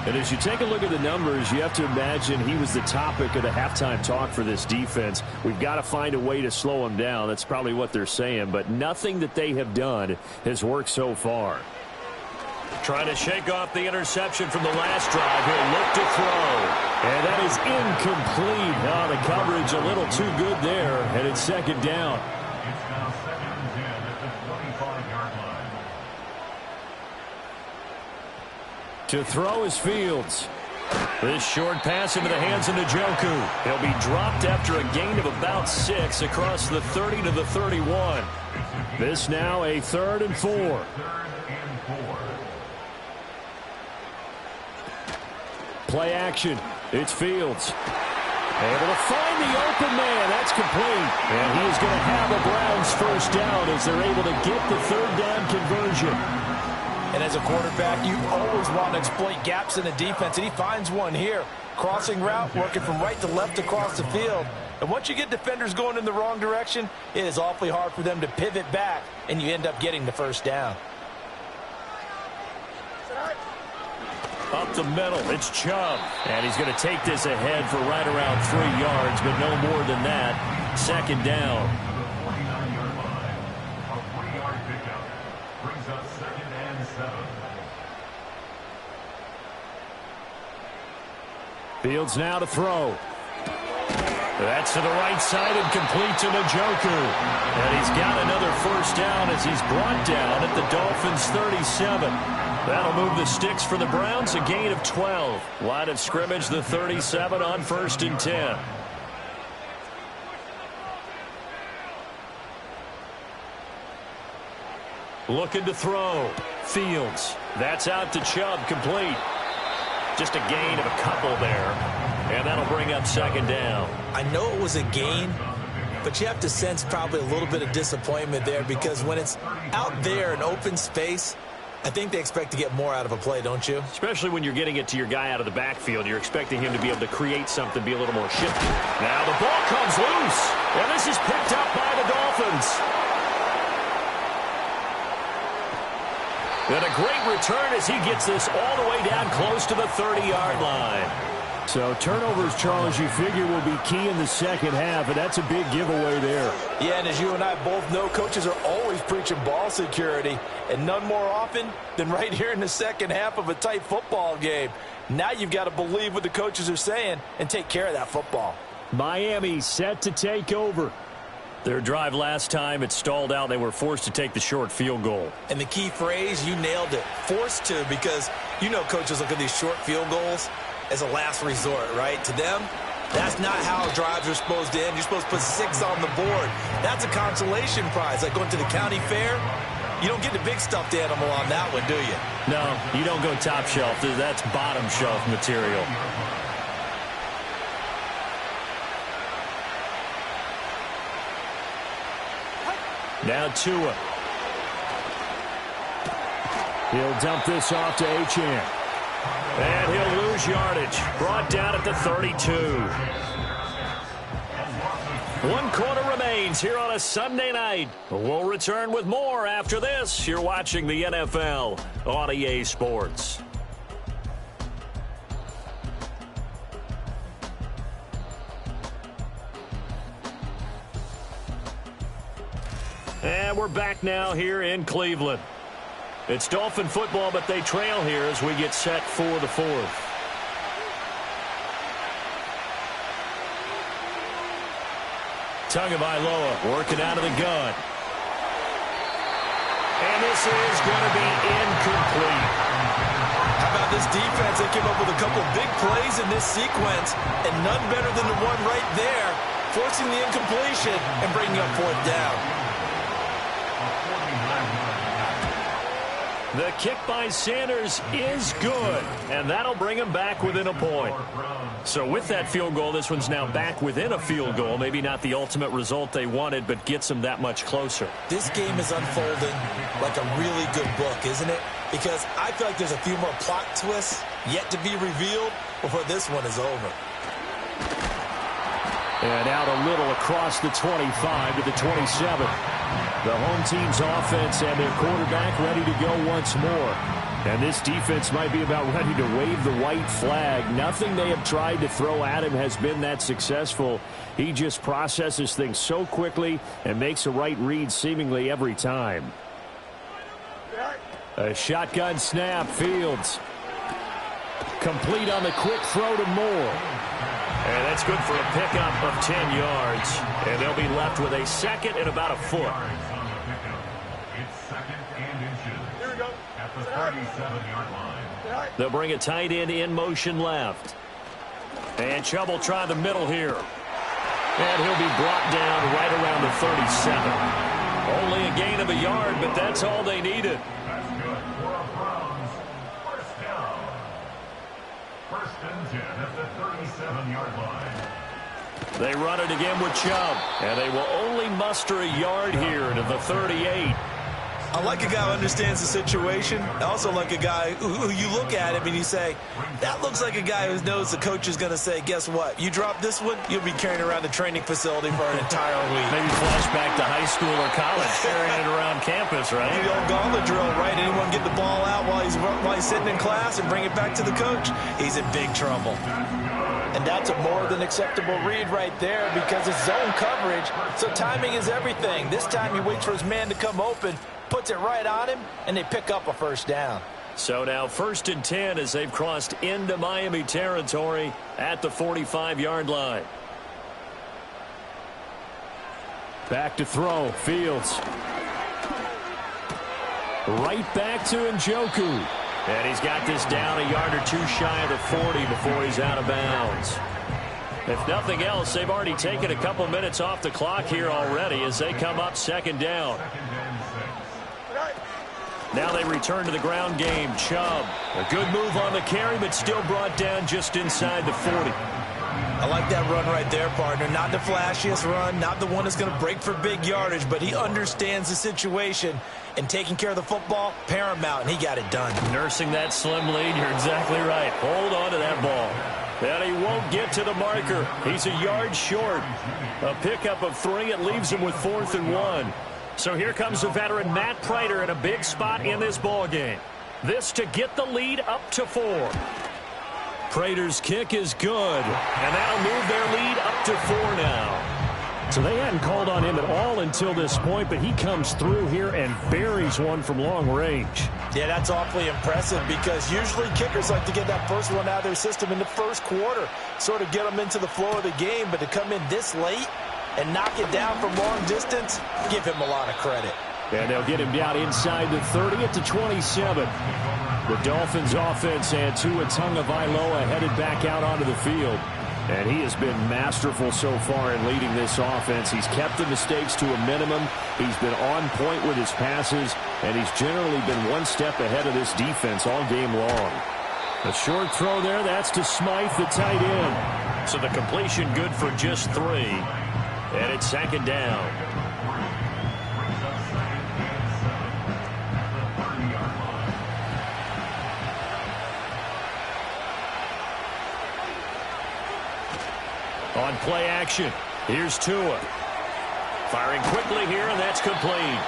And as you take a look at the numbers, you have to imagine he was the topic of the halftime talk for this defense. We've got to find a way to slow him down. That's probably what they're saying. But nothing that they have done has worked so far. Trying to shake off the interception from the last drive. He'll look to throw. And that is incomplete. Oh, the coverage a little too good there. And it's 2nd down.
It's now 2nd and 10 at the 25-yard line.
To throw is Fields. This short pass into the hands of Njoku. He'll be dropped after a gain of about 6 across the 30 to the 31. This now a 3rd and 4.
3rd and 4.
Play action. It's Fields. Able to find the open man. That's complete. And he is going to have a Browns first down as they're able to get the 3rd down conversion.
And as a quarterback, you always want to exploit gaps in the defense, and he finds one here. Crossing route, working from right to left across the field. And once you get defenders going in the wrong direction, it is awfully hard for them to pivot back, and you end up getting the first down.
Up the middle, it's Chubb. And he's going to take this ahead for right around 3 yards, but no more than that. Second down.
A 3-yard pickup brings up 2nd and 7.
Fields now to throw. That's to the right side and complete to Njoku. And he's got another first down as he's brought down at the Dolphins' 37. That'll move the sticks for the Browns, a gain of 12. Line of scrimmage, the 37 on 1st and 10. Looking to throw. Fields. That's out to Chubb, complete. Just a gain of a couple there. And that'll bring up 2nd down.
I know it was a gain, but you have to sense probably a little bit of disappointment there because when it's out there in open space, I think they expect to get more out of a play, don't you?
Especially when you're getting it to your guy out of the backfield. You're expecting him to be able to create something, be a little more shifty. Now the ball comes loose. And this is picked up by the Dolphins. And a great return as he gets this all the way down close to the 30-yard line. So turnovers, Charles, you figure will be key in the second half, and that's a big giveaway there.
Yeah, and as you and I both know, coaches are always preaching ball security, and none more often than right here in the second half of a tight football game. Now you've got to believe what the coaches are saying and take care of that football.
Miami set to take over. Their drive last time, it stalled out. They were forced to take the short field goal.
And the key phrase, you nailed it, forced to, because you know coaches look at these short field goals as a last resort, right? To them, that's not how drives are supposed to end. You're supposed to put 6 on the board. That's a consolation prize. Like going to the county fair, you don't get the big stuffed animal on that one, do you?
No, you don't go top shelf. That's bottom shelf material. Now Tua. He'll dump this off to Achane. And he'll lose yardage. Brought down at the 32. 1 quarter remains here on a Sunday night. We'll return with more after this. You're watching the NFL on EA Sports. And we're back now here in Cleveland. It's Dolphin football, but they trail here as we get set for the 4th. Tagovailoa working out of the gun. And this is going to be incomplete.
How about this defense? They came up with a couple big plays in this sequence, and none better than the one right there, forcing the incompletion and bringing up 4th down.
The kick by Sanders is good, and that'll bring him back within a point. So with that field goal, this one's now back within a field goal. Maybe not the ultimate result they wanted, but gets them that much closer.
This game is unfolding like a really good book, isn't it? Because I feel like there's a few more plot twists yet to be revealed before this one is over.
And out a little across the 25 to the 27. The home team's offense and their quarterback ready to go once more. And this defense might be about ready to wave the white flag. Nothing they have tried to throw at him has been that successful. He just processes things so quickly and makes a right read seemingly every time. A shotgun snap, Fields. Complete on the quick throw to Moore. And that's good for a pickup of 10 yards. And they'll be left with a 2nd and about a foot.
It's 2nd and inches. Here we go. At the 37-yard line.
They'll bring a tight end in motion left. And Chubb will try the middle here. And he'll be brought down right around the 37. Only a gain of a yard, but that's all they needed.
That's good for a Browns. First down. 1st and 10 at the 37-yard line.
They run it again with Chubb. And they will only muster a yard here to the 38.
I like a guy who understands the situation. I also like a guy who you look at him and you say, that looks like a guy who knows the coach is going to say, guess what? You drop this one, you'll be carrying around the training facility for an entire week.
Maybe flash flashback to high school or college, carrying it around campus, right?
The old gauntlet drill, right? Anyone get the ball out while he's sitting in class and bring it back to the coach, he's in big trouble. And that's a more than acceptable read right there because it's zone coverage, so timing is everything. This time he waits for his man to come open, puts it right on him, and they pick up a first down.
So now 1st and 10 as they've crossed into Miami territory at the 45-yard line.
Back to throw, Fields. Right back to Njoku.
And he's got this down a yard or two shy of the 40 before he's out of bounds. If nothing else, they've already taken a couple minutes off the clock here already as they come up 2nd down. Now they return to the ground game. Chubb, a good move on the carry, but still brought down just inside the 40.
I like that run right there, partner. Not the flashiest run, not the one that's going to break for big yardage, but he understands the situation, and taking care of the football, paramount, and he got it done.
Nursing that slim lead, you're exactly right. Hold on to that ball. And he won't get to the marker. He's a yard short. A pickup of 3. It leaves him with 4th and 1. So here comes the veteran Matt Prater in a big spot in this ball game. This to get the lead up to 4. Prater's kick is good, and that'll move their lead up to 4 now.
So they hadn't called on him at all until this point, but he comes through here and buries one from long range.
Yeah, that's awfully impressive because usually kickers like to get that first one out of their system in the first quarter, sort of get them into the flow of the game, but to come in this late and knock it down from long distance, give him a lot of credit.
And they'll get him down inside the 30 at the 27. The Dolphins offense and Tua Tagovailoa headed back out onto the field. And he has been masterful so far in leading this offense. He's kept the mistakes to a minimum. He's been on point with his passes, and he's generally been one step ahead of this defense all game long. A short throw there, that's to Smythe, the tight end.
So the completion good for just 3. And it's 2nd down. On play action, here's Tua. Firing quickly here, and that's complete.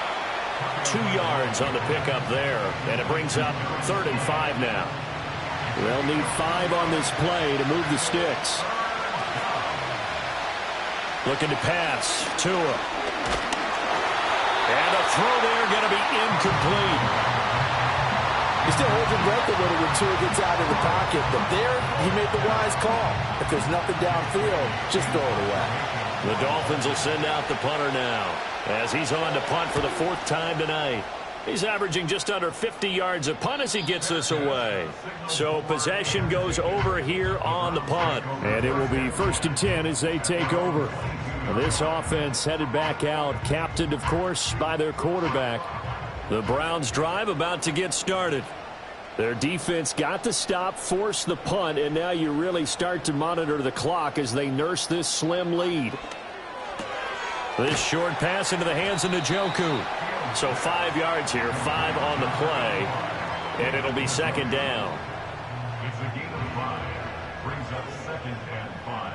2 yards on the pickup there, and it brings up 3rd and 5 now.
They'll need 5 on this play to move the sticks.
Looking to pass, Tua. And a throw there going to be incomplete.
He still holds your breath a little when Tua gets out of the pocket, but there he made the wise call. If there's nothing downfield, just throw it away.
The Dolphins will send out the punter now as he's on to punt for the 4th time tonight. He's averaging just under 50 yards a punt as he gets this away. So possession goes over here on the punt.
And it will be 1st and 10 as they take over. This offense headed back out, captained, of course, by their quarterback. The Browns drive about to get started. Their defense got the stop, forced the punt, and now you really start to monitor the clock as they nurse this slim lead.
This short pass into the hands of Njoku. So 5 yards here, 5 on the play, and it'll be 2nd down.
It's a gain of 5. Brings up 2nd and 5.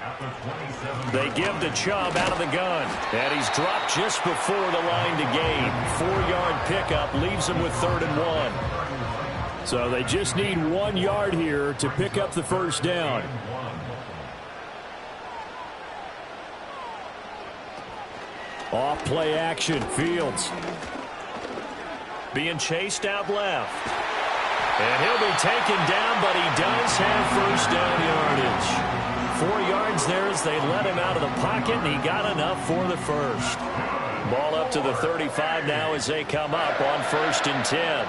At the 27.
They give to Chubb out of the gun, and he's dropped just before the line to gain. 4-yard pickup leaves him with 3rd and 1.
So they just need 1 yard here to pick up the first down. Off play action, Fields.
Being chased out left. And he'll be taken down, but he does have first down yardage. 4 yards there as they let him out of the pocket, and he got enough for the first. Ball up to the 35 now as they come up on 1st and 10.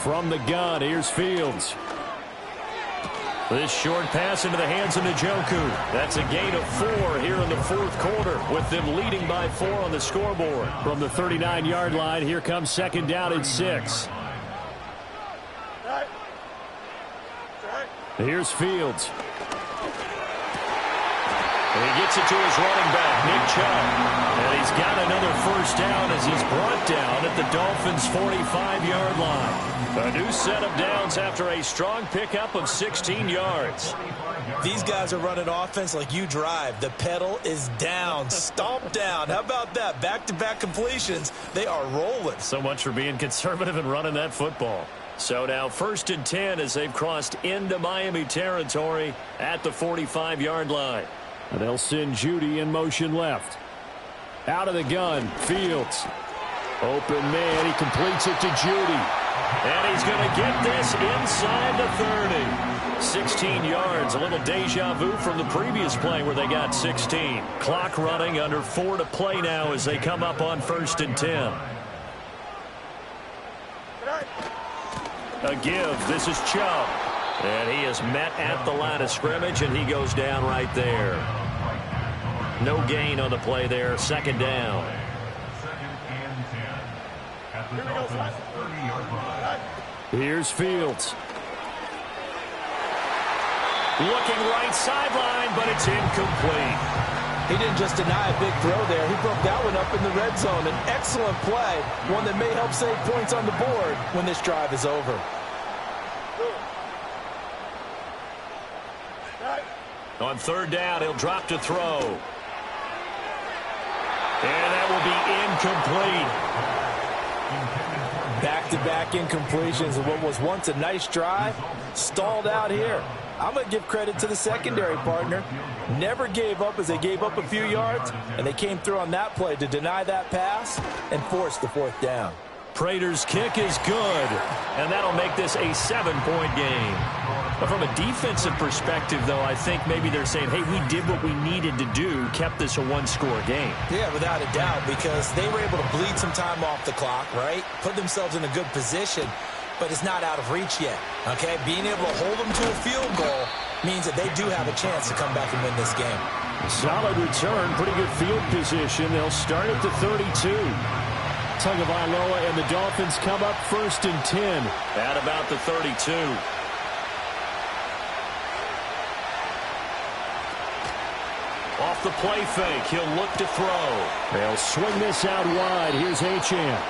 From the gun, here's Fields.
This short pass into the hands of Njoku. That's a gain of 4 here in the 4th quarter, with them leading by 4 on the scoreboard.
From the 39-yard line, here comes 2nd down and 6. Here's Fields.
And he gets it to his running back, Nick Chubb. And he's got another first down as he's brought down at the Dolphins' 45-yard line. A new set of downs after a strong pickup of 16 yards.
These guys are running offense like you drive. The pedal is down, stomp down. How about that? Back-to-back completions. They are rolling.
So much for being conservative and running that football. So now 1st and 10 as they've crossed into Miami territory at the 45-yard line.
And they'll send Judy in motion left. Out of the gun, Fields. Open man, he completes it to Judy.
And he's going to get this inside the 30. 16 yards, a little deja vu from the previous play where they got 16. Clock running, under 4 to play now as they come up on 1st and 10. A give, this is Chubb. And he is met at the line of scrimmage, and he goes down right there. No gain on the play there, 2nd down.
2nd and 10 at the Dolphins' 30-yard line.
Here's Fields.
Looking right sideline, but it's incomplete.
He didn't just deny a big throw there. He broke that one up in the red zone. An excellent play, one that may help save points on the board when this drive is over.
On 3rd down, he'll drop to throw. And that will be incomplete.
Back-to-back incompletions of what was once a nice drive, stalled out here. I'm going to give credit to the secondary partner. Never gave up as they gave up a few yards, and they came through on that play to deny that pass and force the 4th down.
Prater's kick is good, and that'll make this a 7-point game. But from a defensive perspective, though, I think maybe they're saying, hey, we did what we needed to do, kept this a 1-score game.
Yeah, without a doubt, because they were able to bleed some time off the clock, right? Put themselves in a good position, but it's not out of reach yet, okay? Being able to hold them to a field goal means that they do have a chance to come back and win this game.
Solid return, pretty good field position. They'll start at the 32. Tagovailoa and the Dolphins come up 1st and 10.
At about the 32. Off the play fake, he'll look to throw.
They'll swing this out wide. Here's Achane.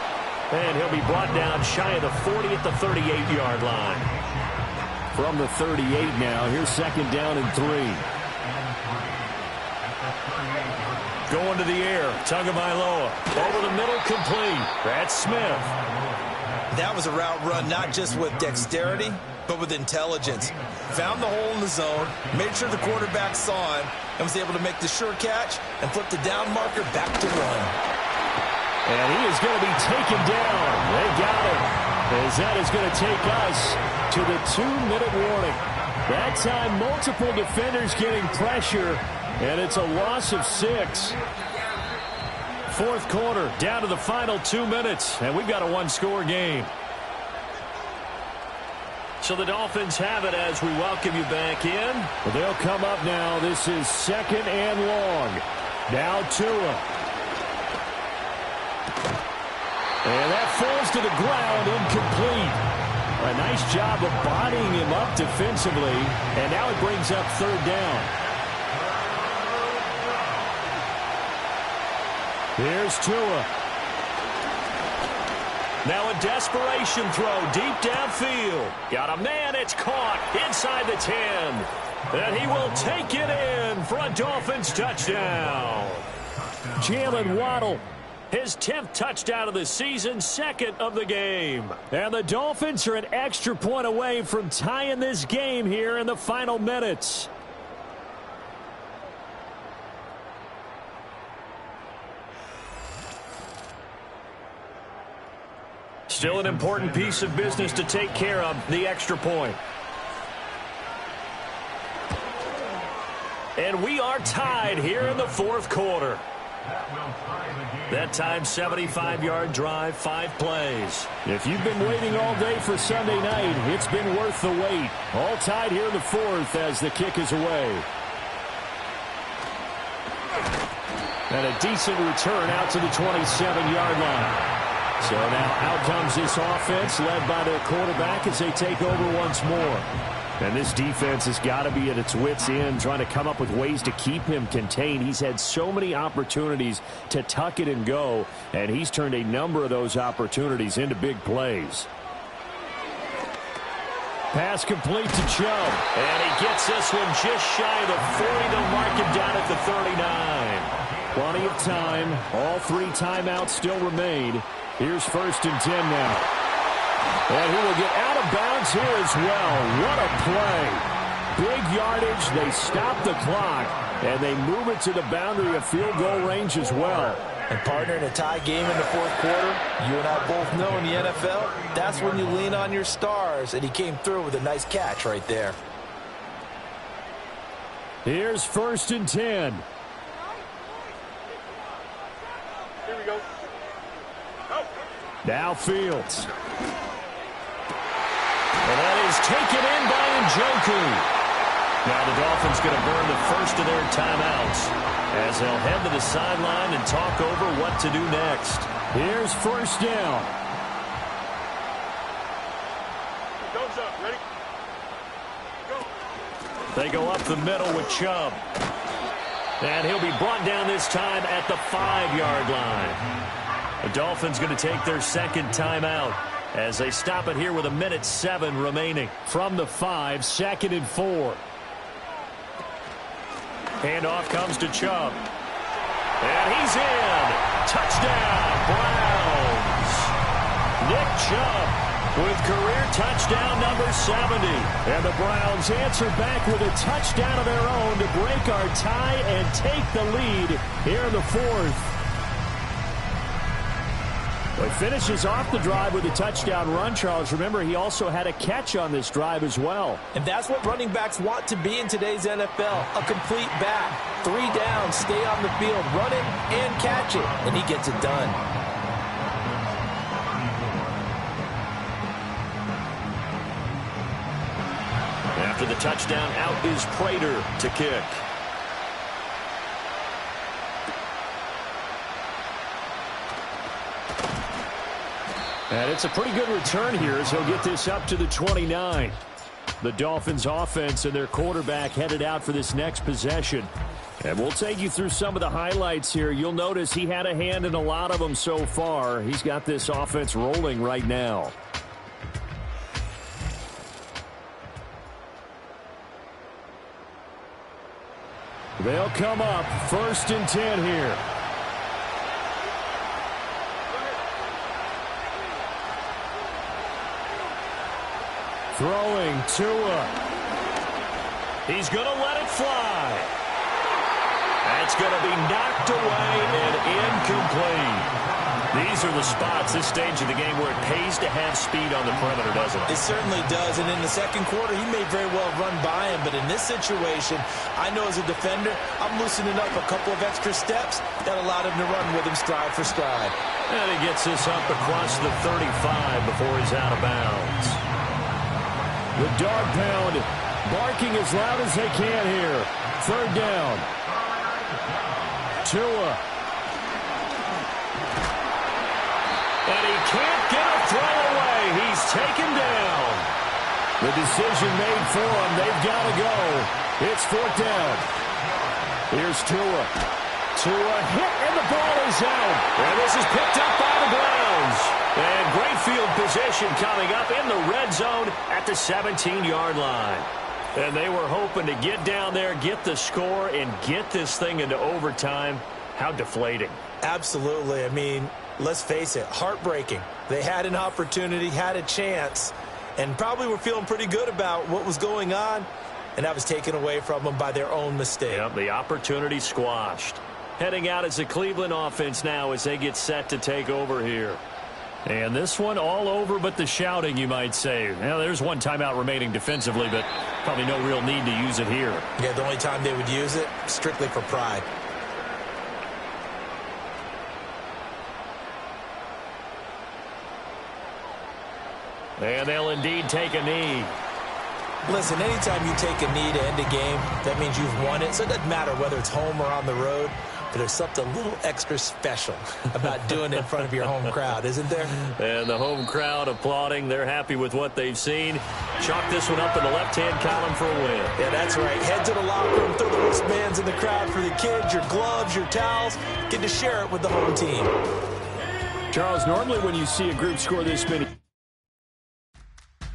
And he'll be brought down shy of the 40 at the 38-yard line.
From the 38 now, here's 2nd down and 3.
Going to the air, Tagovailoa. Over the middle, complete. That's Smith.
That was a route run not just with dexterity, but with intelligence. Found the hole in the zone, made sure the quarterback saw him, and was able to make the sure catch and flip the down marker back to run.
And he is going to be taken down. They got him. As that is going to take us to the 2-minute warning. That time, multiple defenders getting pressure, and it's a loss of 6. 4th quarter, down to the final 2 minutes, and we've got a 1-score game.
So the Dolphins have it as we welcome you back in.
Well, they'll come up now. This is 2nd and long. Now Tua. And that falls to the ground, incomplete. A nice job of bodying him up defensively, and now it brings up 3rd down. Here's Tua.
Now a desperation throw deep downfield. Got a man, it's caught inside the 10. And he will take it in for a Dolphins touchdown.
Jalen Waddle.
His 10th touchdown of the season, 2nd of the game.
And the Dolphins are an extra point away from tying this game here in the final minutes.
Still an important piece of business to take care of, the extra point. And we are tied here in the 4th quarter. That time, 75-yard drive, 5 plays.
If you've been waiting all day for Sunday night, it's been worth the wait. All tied here in the 4th as the kick is away. And a decent return out to the 27-yard line. So now out comes this offense led by their quarterback as they take over once more. And this defense has got to be at its wits' end, trying to come up with ways to keep him contained. He's had so many opportunities to tuck it and go, and he's turned a number of those opportunities into big plays. Pass complete to Chubb.
And he gets this one just shy of the 40. They'll mark him down at the 39.
Plenty of time. All 3 timeouts still remain. Here's 1st and 10 now. And he will get out of bounds here as well. What a play. Big yardage. They stop the clock, and they move it to the boundary of field goal range as well.
And partner, in a tie game in the 4th quarter, you and I both know in the NFL, that's when you lean on your stars, and he came through with a nice catch right there.
Here's 1st and 10.
Here we go.
Now Fields.
And that is taken in by Njoku. Now the Dolphins going to burn the first of their timeouts as they'll head to the sideline and talk over what to do next.
Here's 1st down.
Thumbs up. Ready? Go.
They go up the middle with Chubb. And he'll be brought down this time at the 5-yard line. The Dolphins going to take their 2nd timeout as they stop it here with 1:07 remaining.
From the 5, 2nd and 4.
Handoff comes to Chubb. And he's in. Touchdown, Browns. Nick Chubb with career touchdown number 70.
And the Browns answer back with a touchdown of their own to break our tie and take the lead here in the 4th. Well, he finishes off the drive with a touchdown run, Charles. Remember, he also had a catch on this drive as well.
And that's what running backs want to be in today's NFL, a complete back. 3 downs, stay on the field, run it and catch it, and he gets it done.
After the touchdown, out is Prater to kick.
And it's a pretty good return here as he'll get this up to the 29. The Dolphins offense and their quarterback headed out for this next possession. And we'll take you through some of the highlights here. You'll notice he had a hand in a lot of them so far. He's got this offense rolling right now. They'll come up 1st and 10 here. Throwing Tua.
He's going to let it fly. That's going to be knocked away and incomplete. These are the spots, this stage of the game, where it pays to have speed on the perimeter, doesn't it?
It certainly does, and in the 2nd quarter, he may very well run by him, but in this situation, I know as a defender, I'm loosening up a couple of extra steps that allowed him to run with him stride for stride.
And he gets this up across the 35 before he's out of bounds.
The dog pound barking as loud as they can here. 3rd down. Tua.
And he can't get a throw away. He's taken down.
The decision made for him. They've got to go. It's 4th down. Here's Tua. Tua hit, and the ball is out.
And this is picked up by the Browns. And great field position coming up in the red zone at the 17-yard line. And they were hoping to get down there, get the score, and get this thing into overtime. How deflating.
Absolutely. I mean, let's face it, heartbreaking. They had an opportunity, had a chance, and probably were feeling pretty good about what was going on, and that was taken away from them by their own mistake.
Yep, the opportunity squashed. Heading out as the Cleveland offense now as they get set to take over here.
And this one all over but the shouting, you might say. Now, there's 1 timeout remaining defensively, but probably no real need to use it here.
Yeah, the only time they would use it, strictly for pride.
And they'll indeed take a knee.
Listen, anytime you take a knee to end a game, that means you've won it. So it doesn't matter whether it's home or on the road. But there's something a little extra special about doing it in front of your home crowd, isn't there?
And the home crowd applauding. They're happy with what they've seen. Chalk this one up in the left-hand column for a win.
Yeah, that's right. Head to the locker room, throw the wristbands in the crowd for the kids, your gloves, your towels. Get to share it with the home team.
Charles, normally when you see a group score this many